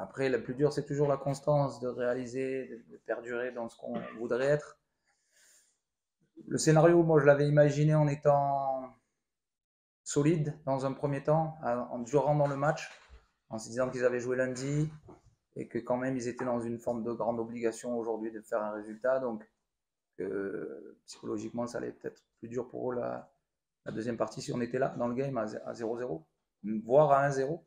Après, le plus dur, c'est toujours la constance de réaliser, de perdurer dans ce qu'on voudrait être. Le scénario, moi, je l'avais imaginé en étant solide dans un premier temps, en durant dans le match, en se disant qu'ils avaient joué lundi et que quand même ils étaient dans une forme de grande obligation aujourd'hui de faire un résultat. Donc, psychologiquement, ça allait peut-être plus dur pour eux la deuxième partie si on était là dans le game à 0-0, voire à 1-0.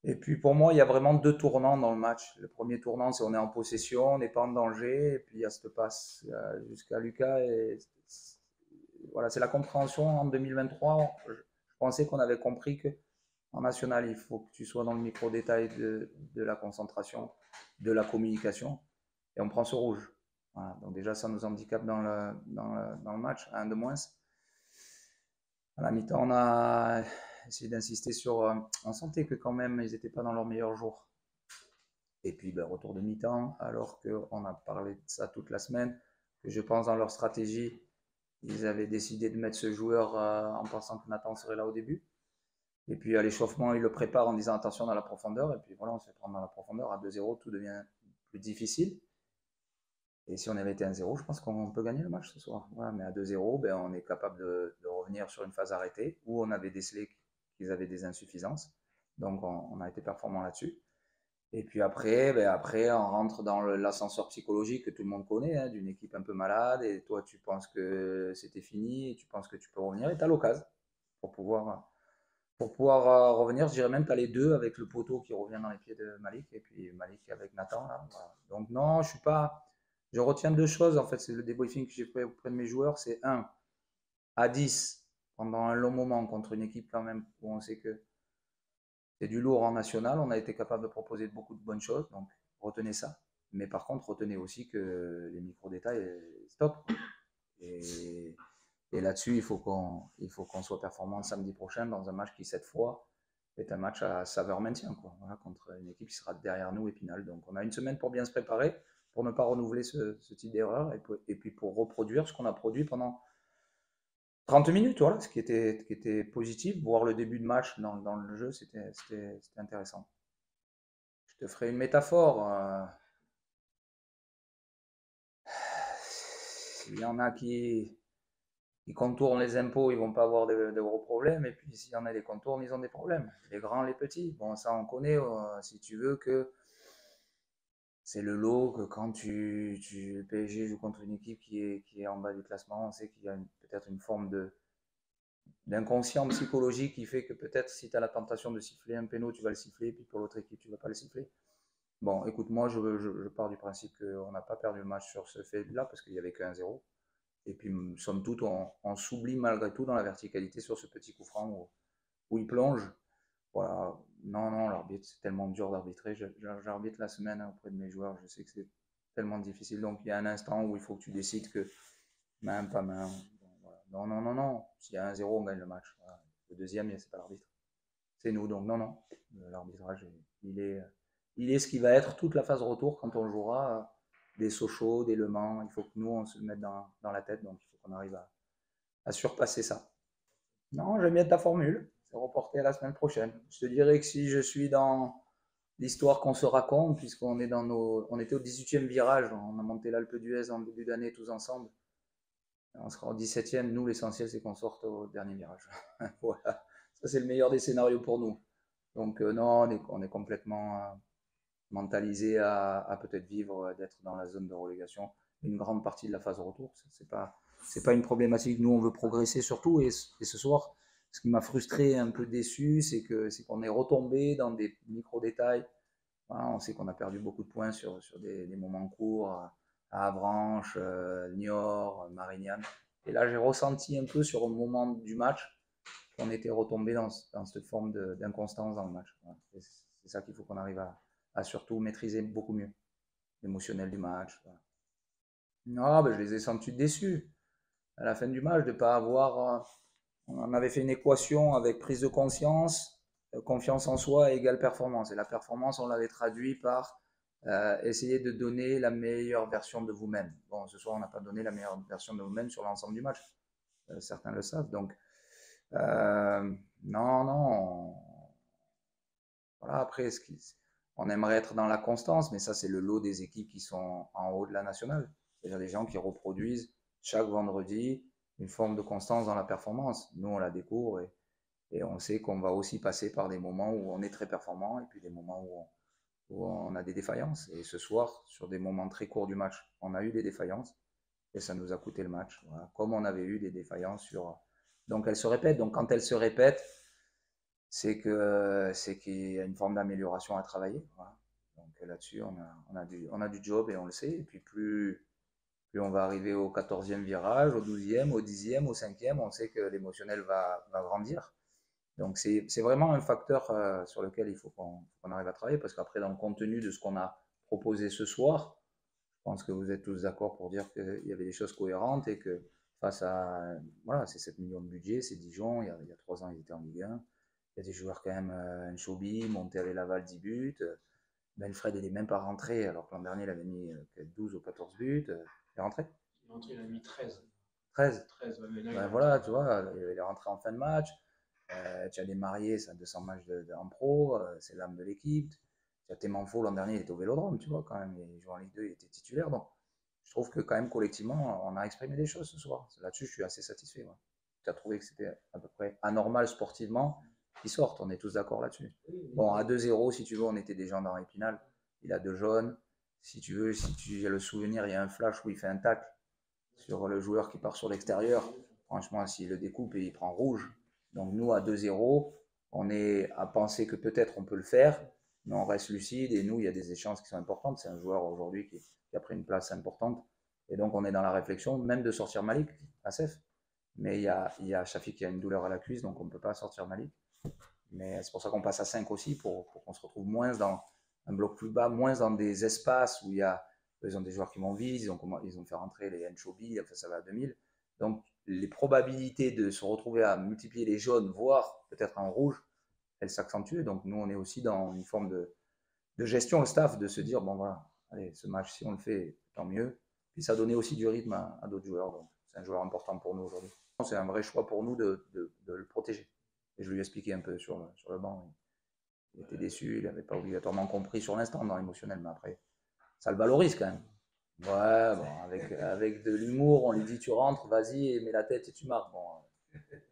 Et puis pour moi, il y a vraiment deux tournants dans le match. Le premier tournant, c'est on est en possession, on n'est pas en danger, et puis il y a cette passe jusqu'à Lucas. Et voilà, c'est la compréhension en 2023. Je pensais qu'on avait compris que en national, il faut que tu sois dans le micro-détail de la concentration, de la communication, et on prend ce rouge. Voilà, donc déjà, ça nous handicape dans le match, un de moins. À la mi-temps, on a essayé d'insister sur. On sentait que quand même, ils n'étaient pas dans leur meilleur jour. Et puis, ben, retour de mi-temps, alors qu'on a parlé de ça toute la semaine, que je pense dans leur stratégie, ils avaient décidé de mettre ce joueur en pensant que Nathan serait là au début. Et puis à l'échauffement, ils le préparent en disant attention dans la profondeur. Et puis voilà, on se fait prendre dans la profondeur. À 2-0, tout devient plus difficile. Et si on avait été 1-0, je pense qu'on peut gagner le match ce soir. Voilà, mais à 2-0, ben, on est capable de revenir sur une phase arrêtée où on avait décelé qu'ils avaient des insuffisances. Donc on a été performant là-dessus. Et puis après, ben après, on rentre dans l'ascenseur psychologique que tout le monde connaît, hein, d'une équipe un peu malade. Et toi, tu penses que c'était fini, et tu penses que tu peux revenir. Et tu as l'occasion pour pouvoir revenir. Je dirais même que tu as les deux avec le poteau qui revient dans les pieds de Malik et puis Malik avec Nathan. Là, voilà. Donc non, je suis pas. Je retiens deux choses en fait. C'est le débriefing que j'ai fait auprès de mes joueurs. C'est un, à 10, pendant un long moment contre une équipe quand même où on sait que c'est du lourd en national. On a été capable de proposer beaucoup de bonnes choses. Donc retenez ça. Mais par contre, retenez aussi que les micro-détails, stop. Et, et là-dessus, il faut qu'on soit performant samedi prochain dans un match qui, cette fois, est un match à saveur maintien, quoi. Voilà, contre une équipe qui sera derrière nous, Épinal. Donc on a une semaine pour bien se préparer, pour ne pas renouveler ce type d'erreur, et puis pour reproduire ce qu'on a produit pendant 30 minutes, voilà, ce qui était positif. Voir le début de match dans le jeu, c'était intéressant. Je te ferai une métaphore. Il y en a qui contournent les impôts, ils vont pas avoir de gros problèmes. Et puis s'il y en a des contournent, ils ont des problèmes. Les grands, les petits. Bon, ça on connaît. Si tu veux que c'est le lot que quand le PSG joue contre une équipe qui est en bas du classement, on sait qu'il y a peut-être une forme d'inconscient psychologique qui fait que peut-être si tu as la tentation de siffler un péno, tu vas le siffler, puis pour l'autre équipe, tu vas pas le siffler. Bon, écoute, moi, je pars du principe qu'on n'a pas perdu le match sur ce fait-là, parce qu'il n'y avait que 1-0. Et puis, somme toute, on s'oublie malgré tout dans la verticalité sur ce petit coup franc où il plonge. Voilà. Non, non, l'arbitre, c'est tellement dur d'arbitrer. J'arbitre la semaine auprès de mes joueurs. Je sais que c'est tellement difficile. Donc, il y a un instant où il faut que tu décides que main, pas main. Bon, voilà. Non, non, non, non. S'il y a 1-0, on gagne le match. Voilà. Le deuxième, c'est pas l'arbitre. C'est nous. Donc, non, non. L'arbitrage, il est ce qui va être toute la phase retour quand on jouera des Sochaux, des Le Mans. Il faut que nous, on se le mette dans la tête. Donc, il faut qu'on arrive à surpasser ça. Non, j'aime bien ta formule. C'est reporté à la semaine prochaine. Je te dirais que si je suis dans l'histoire qu'on se raconte, puisqu'on est on était au 18e virage, on a monté l'Alpe d'Huez en début d'année tous ensemble. On sera au 17e. Nous, l'essentiel, c'est qu'on sorte au dernier virage. Voilà. Ça, c'est le meilleur des scénarios pour nous. Donc, non, on est complètement mentalisé à peut-être vivre, d'être dans la zone de relégation une grande partie de la phase retour. C'est pas une problématique. Nous, on veut progresser surtout. Et ce soir, ce qui m'a frustré, un peu déçu, c'est qu'on est retombé dans des micro-détails. Voilà, on sait qu'on a perdu beaucoup de points sur des moments courts à Avranches, Niort, Marignane. Et là, j'ai ressenti un peu sur un moment du match qu'on était retombé dans cette forme d'inconstance dans le match. Voilà. C'est ça qu'il faut qu'on arrive à surtout maîtriser beaucoup mieux l'émotionnel du match. Voilà. Non, ben, je les ai sentis déçus à la fin du match de ne pas avoir. On avait fait une équation avec prise de conscience, confiance en soi égale performance. Et la performance, on l'avait traduit par essayer de donner la meilleure version de vous-même. Bon, ce soir, on n'a pas donné la meilleure version de vous-même sur l'ensemble du match. Certains le savent. Donc, non, non. Voilà, après, On aimerait être dans la constance, mais ça, c'est le lot des équipes qui sont en haut de la nationale. C'est-à-dire des gens qui reproduisent chaque vendredi une forme de constance dans la performance. Nous, on la découvre et on sait qu'on va aussi passer par des moments où on est très performant et puis des moments où on a des défaillances. Et ce soir, sur des moments très courts du match, on a eu des défaillances et ça nous a coûté le match. Voilà. Comme on avait eu des défaillances sur. Donc elles se répètent. Donc quand elles se répètent, c'est qu'il y a une forme d'amélioration à travailler. Voilà. Donc là-dessus, on a du job et on le sait. Et puis plus on va arriver au 14e virage, au 12e, au 10e, au 5e, on sait que l'émotionnel va grandir. Donc c'est vraiment un facteur sur lequel il faut qu'on arrive à travailler parce qu'après, dans le contenu de ce qu'on a proposé ce soir, je pense que vous êtes tous d'accord pour dire qu'il y avait des choses cohérentes et que face à, voilà, c'est 7 millions de budget, c'est Dijon, il y a 3 ans ils étaient en Ligue 1, il y a des joueurs quand même, Nchobi, Montel Laval 10 buts, Belfred il n'est même pas rentré alors que l'an dernier il avait mis 12 ou 14 buts, il est rentré. Il a mis 13. 13. 13, ouais, mais là, Ben voilà, tu vois, il est rentré en fin de match. Tu as des mariés, ça 200 matchs en pro, c'est l'âme de l'équipe. Tu as Témanfo, l'an dernier, il était au Vélodrome, tu vois, quand même. Il jouait en Ligue 2, il était titulaire. Donc, je trouve que quand même, collectivement, on a exprimé des choses ce soir. Là-dessus, je suis assez satisfait. Ouais. Tu as trouvé que c'était à peu près anormal sportivement qu'ils sortent. On est tous d'accord là-dessus. Bon, à 2-0, si tu veux, on était déjà dans l'épinal. Il a 2 jaunes. Si tu veux, si tu as le souvenir, il y a un flash où il fait un tacle sur le joueur qui part sur l'extérieur. Franchement, s'il le découpe et il prend rouge. Donc nous, à 2-0, on est à penser que peut-être on peut le faire, mais on reste lucide et nous, il y a des échéances qui sont importantes. C'est un joueur aujourd'hui qui a pris une place importante. Et donc on est dans la réflexion, même de sortir Malik, Assef. Mais il y a Shafiq qui a une douleur à la cuisse, donc on ne peut pas sortir Malik. Mais c'est pour ça qu'on passe à 5 aussi, pour qu'on se retrouve moins dans un bloc plus bas, moins dans des espaces où il y a ils ont des joueurs qui vont vite, ils ont fait rentrer les Nchobi, enfin ça va à 2000. Donc les probabilités de se retrouver à multiplier les jaunes, voire peut-être en rouge, elles s'accentuent. Donc nous, on est aussi dans une forme de gestion au staff, de se dire, bon voilà, allez, ce match, si on le fait, tant mieux. Puis ça donnait aussi du rythme à d'autres joueurs. Donc c'est un joueur important pour nous aujourd'hui. C'est un vrai choix pour nous de le protéger. Et je lui ai expliqué un peu sur le banc. Il était déçu, il n'avait pas obligatoirement compris sur l'instant dans l'émotionnel, mais après, ça le valorise quand même. Ouais, bon, avec de l'humour, on lui dit tu rentres, vas-y, mets la tête et tu marques. Bon,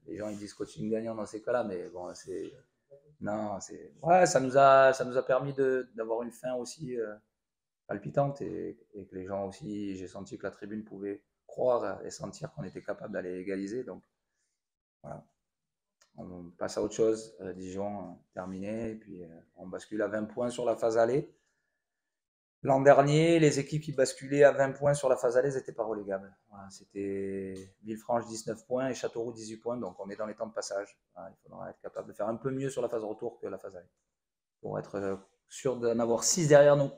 les gens ils disent coaching gagnant dans ces cas-là, mais bon, c'est. Non, c'est. Ouais, ça nous a permis d'avoir une fin aussi palpitante et que les gens aussi, j'ai senti que la tribune pouvait croire et sentir qu'on était capable d'aller égaliser. Donc voilà, on passe à autre chose. Dijon terminé, et puis on bascule à 20 points sur la phase aller. L'an dernier, les équipes qui basculaient à 20 points sur la phase aller n'étaient pas relégables. Voilà, c'était Villefranche 19 points et Châteauroux 18 points, donc on est dans les temps de passage. Voilà, il faudra être capable de faire un peu mieux sur la phase retour que la phase aller pour être sûr d'en avoir 6 derrière nous.